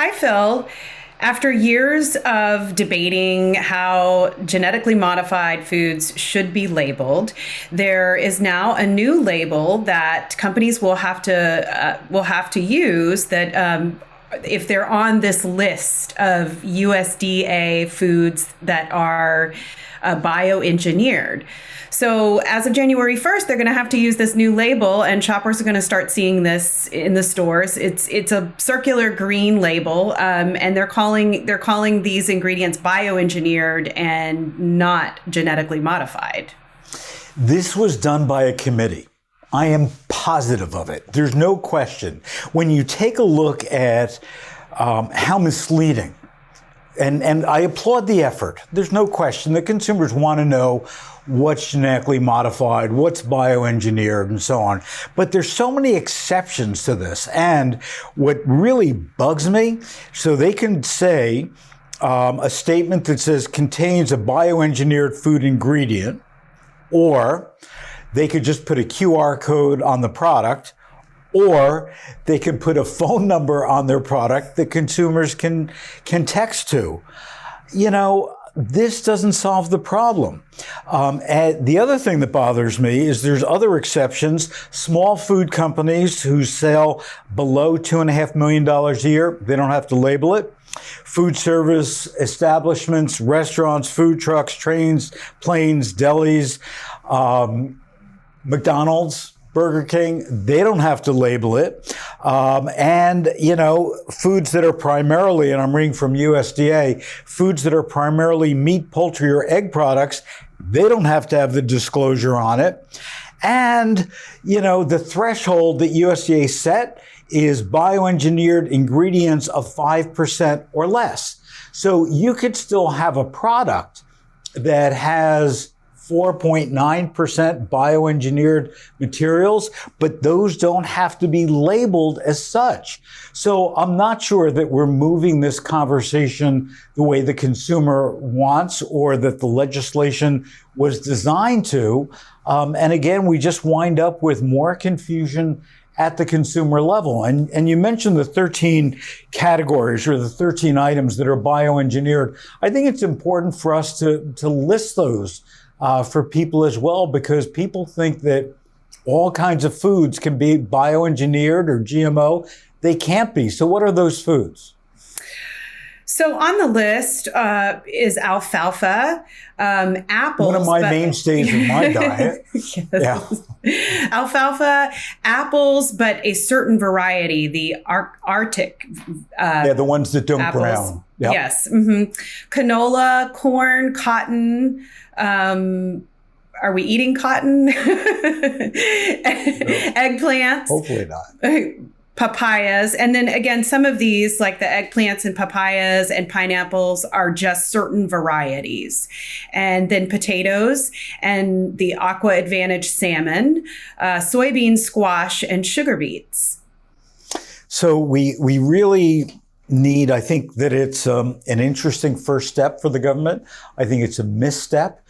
Hi, Phil. After years of debating how genetically modified foods should be labeled, there is now a new label that companies will have to use that if they're on this list of USDA foods that are bioengineered. So as of January 1st, they're going to have to use this new label, and shoppers are going to start seeing this in the stores. It's a circular green label, and they're calling these ingredients bioengineered and not genetically modified. This was done by a committee. I am positive of it. There's no question. When you take a look at how misleading, and I applaud the effort. There's no question that consumers want to know what's genetically modified, what's bioengineered, and so on. But there's so many exceptions to this. And what really bugs me, so they can say a statement that says contains a bioengineered food ingredient, or they could just put a QR code on the product, or they can put a phone number on their product that consumers can text to. You know, this doesn't solve the problem. And the other thing that bothers me is there's other exceptions. Small food companies who sell below $2.5 million a year, they don't have to label it. Food service establishments, restaurants, food trucks, trains, planes, delis, McDonald's, Burger King, they don't have to label it. And, you know, foods that are primarily, and I'm reading from USDA, foods that are primarily meat, poultry, or egg products, they don't have to have the disclosure on it. And, you know, the threshold that USDA set is bioengineered ingredients of 5% or less. So you could still have a product that has 4.9% bioengineered materials, but those don't have to be labeled as such. So I'm not sure that we're moving this conversation the way the consumer wants or that the legislation was designed to. And again, we just wind up with more confusion at the consumer level. And you mentioned the 13 categories or the 13 items that are bioengineered. I think it's important for us to list those for people as well, because people think that all kinds of foods can be bioengineered or GMO. They can't be. So what are those foods? So on the list is alfalfa, apples. One of my mainstays of my diet. Yes. Yeah. Alfalfa, apples, but a certain variety, the Arctic. The ones that don't apples. brown. Yep. Yes. Mm-hmm. Canola, corn, cotton. Are we eating cotton? No. Eggplants. Hopefully not. Papayas. And then again, some of these, like the eggplants and papayas and pineapples, are just certain varieties. And then potatoes and the Aqua Advantage salmon, soybean, squash, and sugar beets. So we really need, I think that it's an interesting first step for the government. I think it's a misstep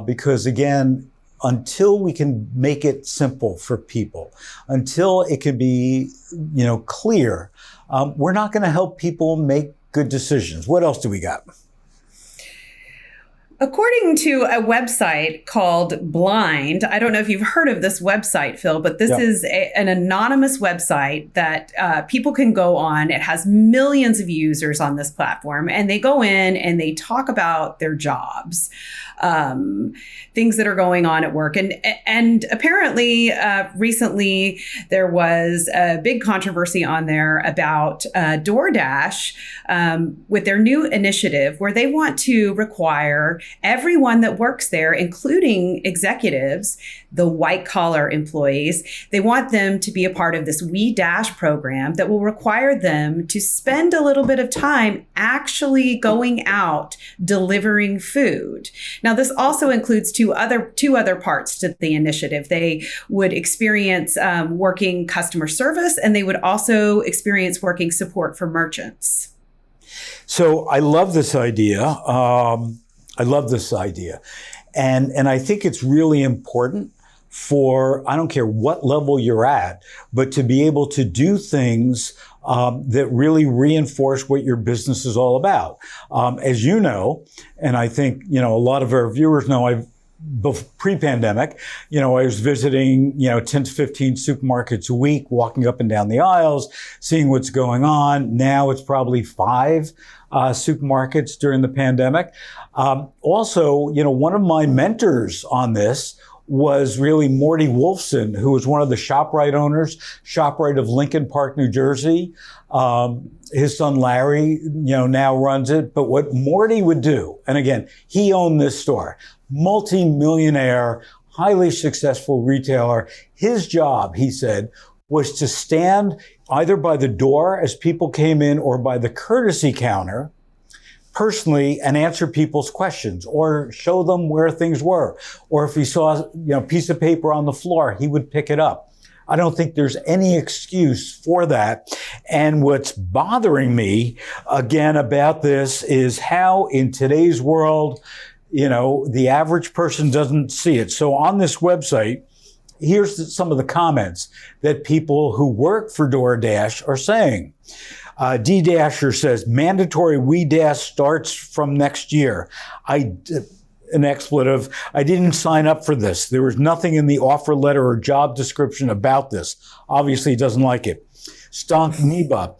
because, again, until we can make it simple for people, until it can be, you know, clear, we're not going to help people make good decisions. What else do we got? According to a website called Blind, I don't know if you've heard of this website, Phil, but this is an anonymous website that people can go on. It has millions of users on this platform, and they go in and they talk about their jobs, things that are going on at work. And apparently, recently, there was a big controversy on there about DoorDash with their new initiative where they want to require everyone that works there, including executives, the white collar employees, they want them to be a part of this We Dash program that will require them to spend a little bit of time actually going out delivering food. Now, this also includes two other parts to the initiative. They would experience working customer service, and they would also experience working support for merchants. So I love this idea. And I think it's really important for, I don't care what level you're at, but to be able to do things that really reinforce what your business is all about. As you know, and I think, a lot of our viewers know, pre-pandemic, I was visiting, 10 to 15 supermarkets a week, walking up and down the aisles, seeing what's going on. Now it's probably 5 supermarkets during the pandemic. Also, one of my mentors on this was really Morty Wolfson, who was one of the ShopRite owners, ShopRite of Lincoln Park, New Jersey. His son Larry, now runs it. But what Morty would do, and again, he owned this store, multi-millionaire, highly successful retailer. His job, he said, was to stand either by the door as people came in or by the courtesy counter personally and answer people's questions or show them where things were. Or if he saw a piece of paper on the floor, he would pick it up. I don't think there's any excuse for that. And what's bothering me, again, about this is how in today's world, the average person doesn't see it. So on this website, here's some of the comments that people who work for DoorDash are saying. D-Dasher says, mandatory WeDash starts from next year. An expletive. I didn't sign up for this. There was nothing in the offer letter or job description about this. Obviously, he doesn't like it. Stonk Neba.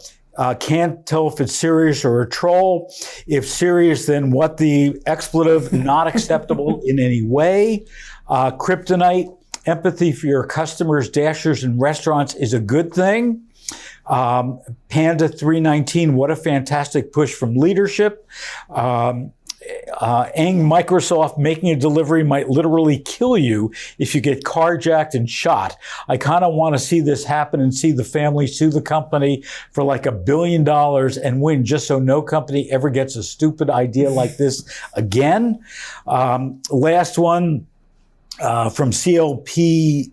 Can't tell if it's serious or a troll. If serious, then what the expletive? Not acceptable in any way. Kryptonite. Empathy for your customers, dashers, and restaurants is a good thing. Panda 319, what a fantastic push from leadership. Microsoft making a delivery might literally kill you if you get carjacked and shot. I kind of want to see this happen and see the family sue the company for like $1 billion and win, just so no company ever gets a stupid idea like this again. Last one from CL4P.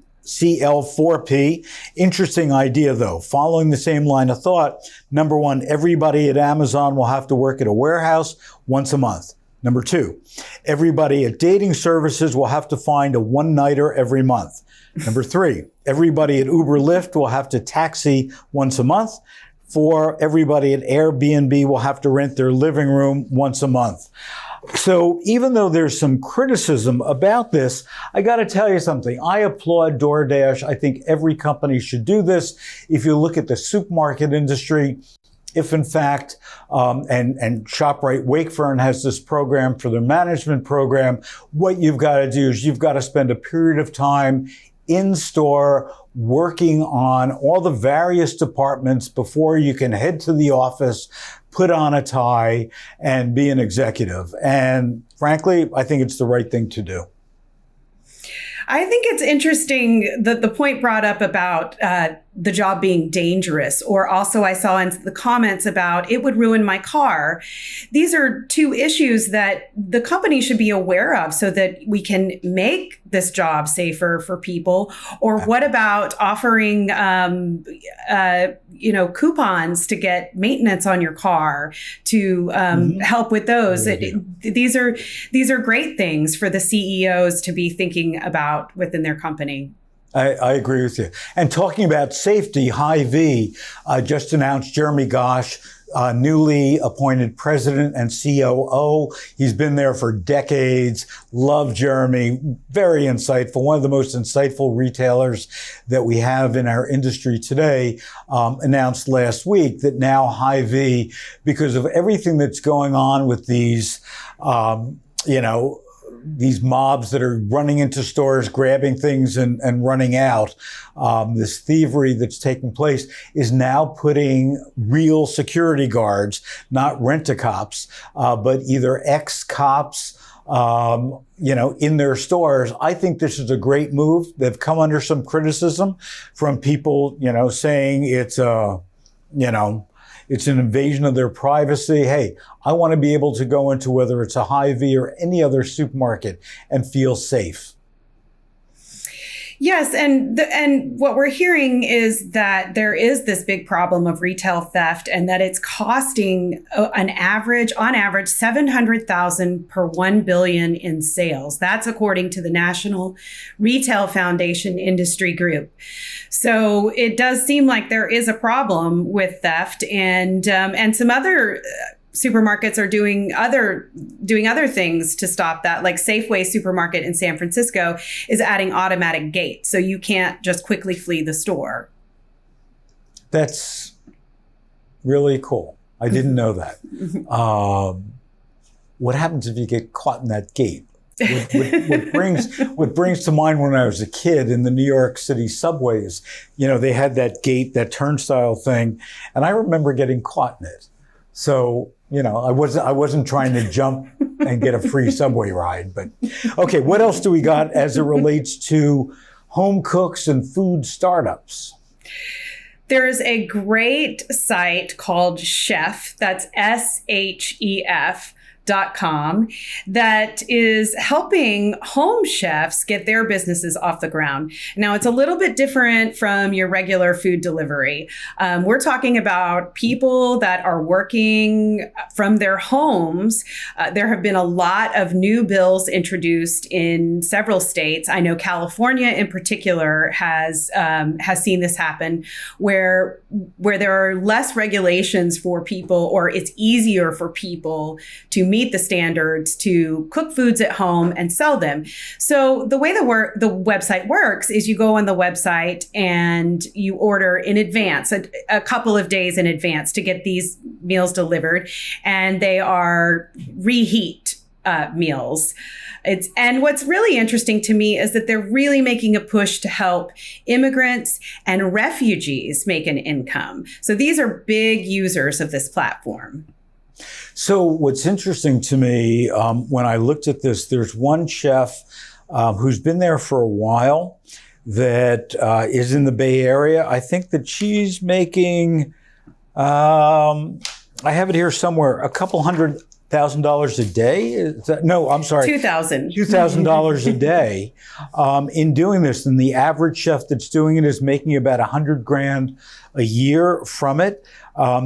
Interesting idea, though. Following the same line of thought, number 1, everybody at Amazon will have to work at a warehouse once a month. Number 2, everybody at dating services will have to find a one-nighter every month. Number 3, everybody at Uber Lyft will have to taxi once a month. 4, everybody at Airbnb will have to rent their living room once a month. So even though there's some criticism about this, I got to tell you something. I applaud DoorDash. I think every company should do this. If you look at the supermarket industry, if in fact, and ShopRite Wakefern has this program for their management program, what you've got to do is you've got to spend a period of time in store working on all the various departments before you can head to the office, put on a tie, and be an executive. And frankly, I think it's the right thing to do. I think it's interesting that the point brought up about the job being dangerous, or also I saw in the comments about it would ruin my car. These are 2 issues that the company should be aware of so that we can make this job safer for people. Or what about offering, coupons to get maintenance on your car to help with those? These are great things for the CEOs to be thinking about within their company. I agree with you. And talking about safety, Hy-Vee just announced Jeremy Gosh, newly appointed president and COO. He's been there for decades. Love Jeremy. Very insightful. One of the most insightful retailers that we have in our industry today, announced last week that now Hy-Vee, because of everything that's going on with these, these mobs that are running into stores, grabbing things and running out, this thievery that's taking place, is now putting real security guards, not rent-a-cops, but either ex-cops, in their stores. I think this is a great move. They've come under some criticism from people, saying it's it's an invasion of their privacy. Hey, I want to be able to go into whether it's a Hy-Vee or any other supermarket and feel safe. Yes, and what we're hearing is that there is this big problem of retail theft, and that it's costing on average $700,000 per 1 billion in sales. That's according to the National Retail Foundation Industry Group. So it does seem like there is a problem with theft, and some other supermarkets are doing other things to stop that. Like Safeway supermarket in San Francisco is adding automatic gates, so you can't just quickly flee the store. That's really cool. I didn't know that. What happens if you get caught in that gate? What brings to mind when I was a kid in the New York City subways, they had that gate, that turnstile thing, and I remember getting caught in it. So, I wasn't trying to jump and get a free subway ride. But okay, what else do we got as it relates to home cooks and food startups? There's a great site called Shef, that's SHEF.com, that is helping home chefs get their businesses off the ground. Now, it's a little bit different from your regular food delivery. We're talking about people that are working from their homes. There have been a lot of new bills introduced in several states. I know California in particular has seen this happen, where there are less regulations for people, or it's easier for people to meet the standards to cook foods at home and sell them. So the way the website works is you go on the website and you order in advance, a couple of days in advance, to get these meals delivered, and they are reheat meals. And what's really interesting to me is that they're really making a push to help immigrants and refugees make an income. So these are big users of this platform. So what's interesting to me, when I looked at this, there's one chef who's been there for a while that is in the Bay Area. I think that she's making, I have it here somewhere, a couple $100,000 a day. No, I'm sorry. $2,000 a day in doing this. And the average chef that's doing it is making about $100,000 a year from it.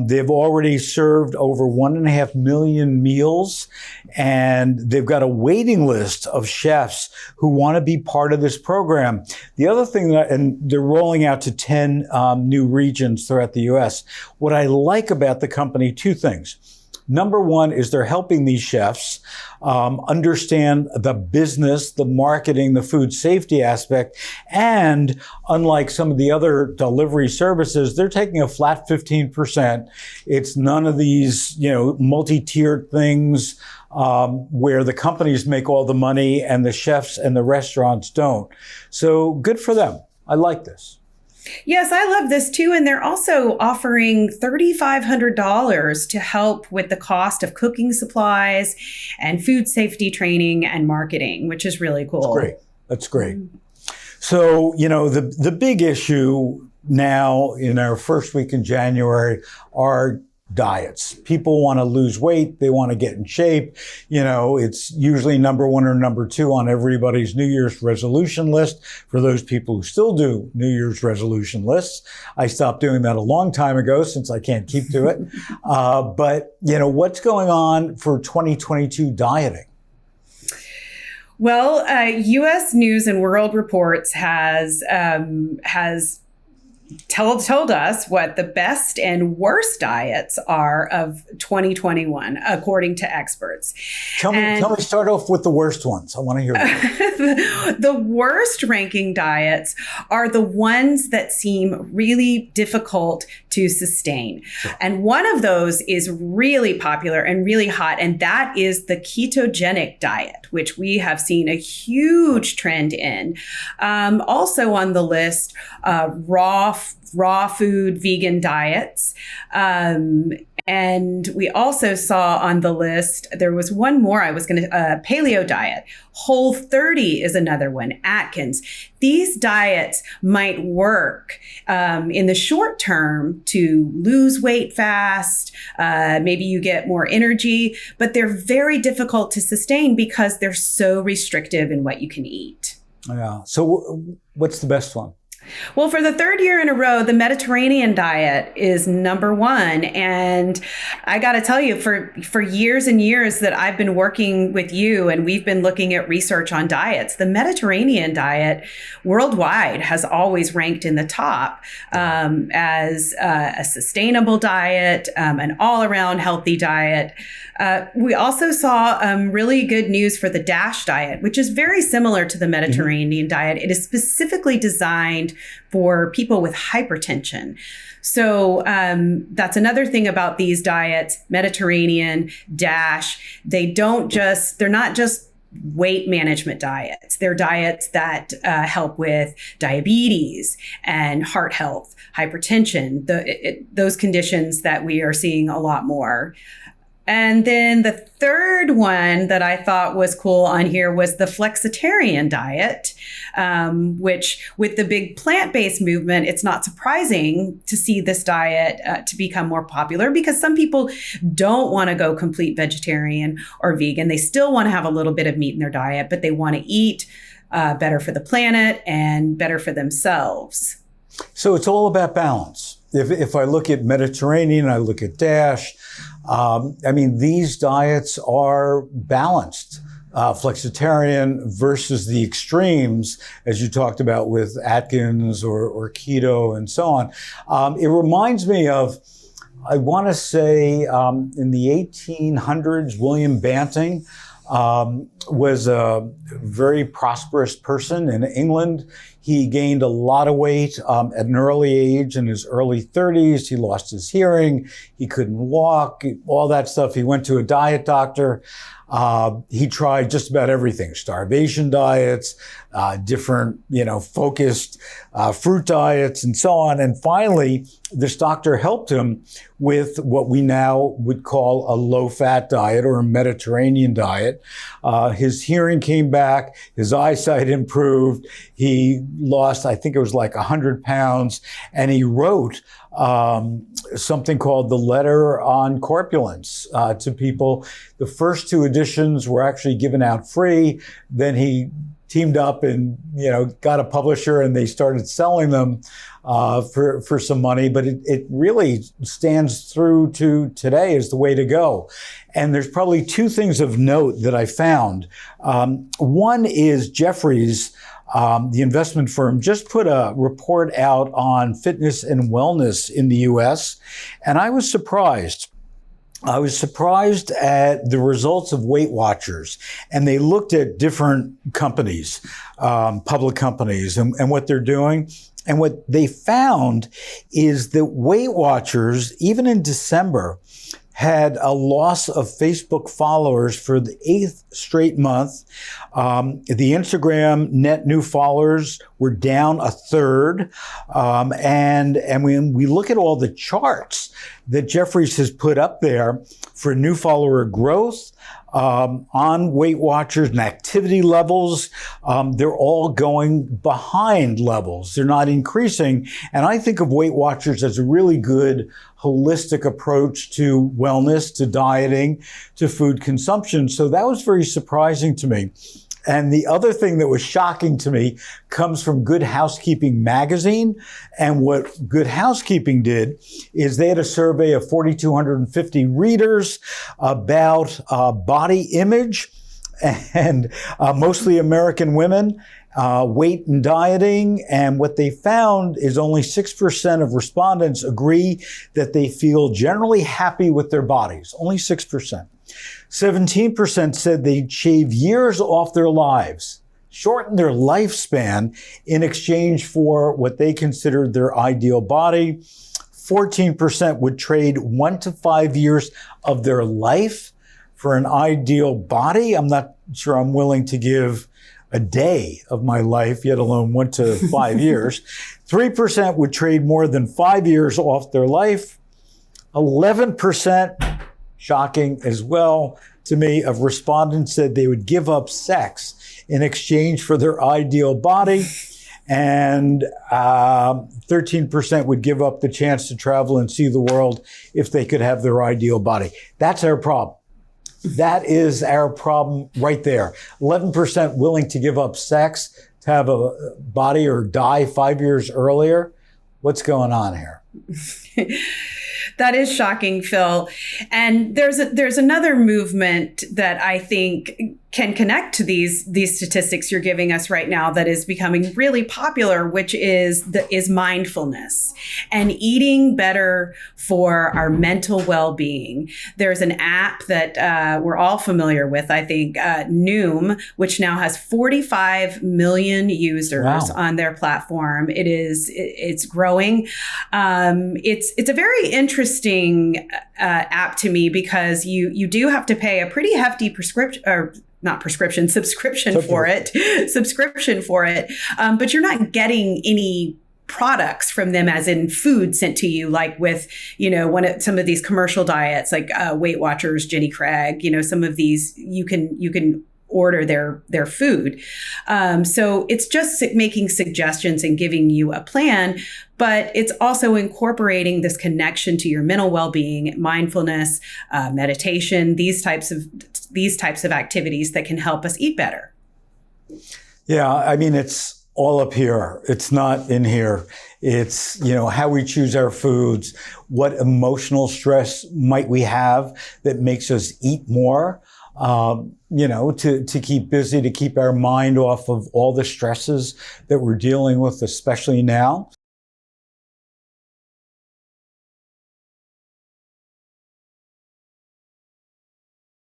They've already served over 1.5 million meals, and they've got a waiting list of chefs who want to be part of this program. The other thing and they're rolling out to 10 new regions throughout the U.S. What I like about the company, two things. Number one is they're helping these chefs understand the business, the marketing, the food safety aspect. And unlike some of the other delivery services, they're taking a flat 15%. It's none of these, multi-tiered things where the companies make all the money and the chefs and the restaurants don't. So good for them. I like this. Yes, I love this too. And they're also offering $3,500 to help with the cost of cooking supplies and food safety training and marketing, which is really cool. That's great. So, the big issue now in our first week in January are diets. People want to lose weight. They want to get in shape. It's usually number one or number two on everybody's New Year's resolution list. For those people who still do New Year's resolution lists, I stopped doing that a long time ago since I can't keep to it. But what's going on for 2022 dieting? Well, U.S. News and World Reports has told us what the best and worst diets are of 2021, according to experts. Tell me, start off with the worst ones. I want to hear that. The worst ranking diets are the ones that seem really difficult to sustain. Sure. And one of those is really popular and really hot, and that is the ketogenic diet, which we have seen a huge trend in. Also on the list, raw food vegan diets. And we also saw on the list, there was one more paleo diet. Whole30 is another one, Atkins. These diets might work in the short term to lose weight fast. Maybe you get more energy, but they're very difficult to sustain because they're so restrictive in what you can eat. Yeah. So what's the best one? Well, for the third year in a row, the Mediterranean diet is number one. And I got to tell you, for years and years that I've been working with you and we've been looking at research on diets, the Mediterranean diet worldwide has always ranked in the top as a sustainable diet, an all-around healthy diet. We also saw really good news for the DASH diet, which is very similar to the Mediterranean diet. It is specifically designed for people with hypertension. So that's another thing about these diets, Mediterranean, DASH. They're not just weight management diets. They're diets that help with diabetes and heart health, hypertension, those conditions that we are seeing a lot more. And then the third one that I thought was cool on here was the flexitarian diet, which with the big plant-based movement, it's not surprising to see this diet to become more popular because some people don't want to go complete vegetarian or vegan. They still want to have a little bit of meat in their diet, but they want to eat better for the planet and better for themselves. So it's all about balance. If I look at Mediterranean, I look at DASH, these diets are balanced. Flexitarian versus the extremes, as you talked about with Atkins or keto and so on. It reminds me of, I want to say in the 1800s, William Banting was a very prosperous person in England. He gained a lot of weight at an early age, in his early 30s. He lost his hearing. He couldn't walk, all that stuff. He went to a diet doctor. He tried just about everything, starvation diets, different, focused fruit diets and so on. And finally, this doctor helped him with what we now would call a low-fat diet or a Mediterranean diet. His hearing came back. His eyesight improved. He lost, I think it was like 100 pounds. And he wrote something called the Letter on Corpulence to people. The first two editions were actually given out free. Then he teamed up and, got a publisher and they started selling them for some money. But it really stands through to today as the way to go. And there's probably two things of note that I found. One is Jefferies, the investment firm, just put a report out on fitness and wellness in the U.S. And I was surprised. I was surprised at the results of Weight Watchers. And they looked at different companies, public companies, and what they're doing. And what they found is that Weight Watchers, even in December, had a loss of Facebook followers for the 8th straight month. The Instagram net new followers were down a third. And when we look at all the charts that Jefferies has put up there for new follower growth, on Weight Watchers and activity levels, they're all going behind levels. They're not increasing. And I think of Weight Watchers as a really good holistic approach to wellness, to dieting, to food consumption. So that was very surprising to me. And the other thing that was shocking to me comes from Good Housekeeping magazine. And what Good Housekeeping did is they had a survey of 4,250 readers about body image and mostly American women, weight and dieting. And what they found is only 6% of respondents agree that they feel generally happy with their bodies. Only 6%. 17% said they'd shave years off their lives, shorten their lifespan in exchange for what they considered their ideal body. 14% would trade 1 to 5 years of their life for an ideal body. I'm not sure I'm willing to give a day of my life, yet alone 1 to 5 years. 3% would trade more than 5 years off their life. 11%, shocking as well to me, of respondents said they would give up sex in exchange for their ideal body. And 13% would give up the chance to travel and see the world if they could have their ideal body. That's our problem. That is our problem right there. 11% willing to give up sex. to have a body or die 5 years earlier? What's going on here? That is shocking, Phil. And there's another movement that I think can connect to these statistics you're giving us right now that is becoming really popular, which is mindfulness and eating better for our mental well-being. There's an app that we're all familiar with, I think, Noom, which now has 45 million users on their platform. It's growing. It's a very interesting app to me because you do have to pay a pretty hefty subscription for it. But you're not getting any products from them as in food sent to you, like with, some of these commercial diets, like Weight Watchers, Jenny Craig, some of these you can order their food. So it's just making suggestions and giving you a plan, but it's also incorporating this connection to your mental well-being, mindfulness, meditation, these types of activities that can help us eat better. Yeah, I mean, it's all up here. It's not in here. It's, how we choose our foods, what emotional stress might we have that makes us eat more. To keep busy, to keep our mind off of all the stresses that we're dealing with, especially now.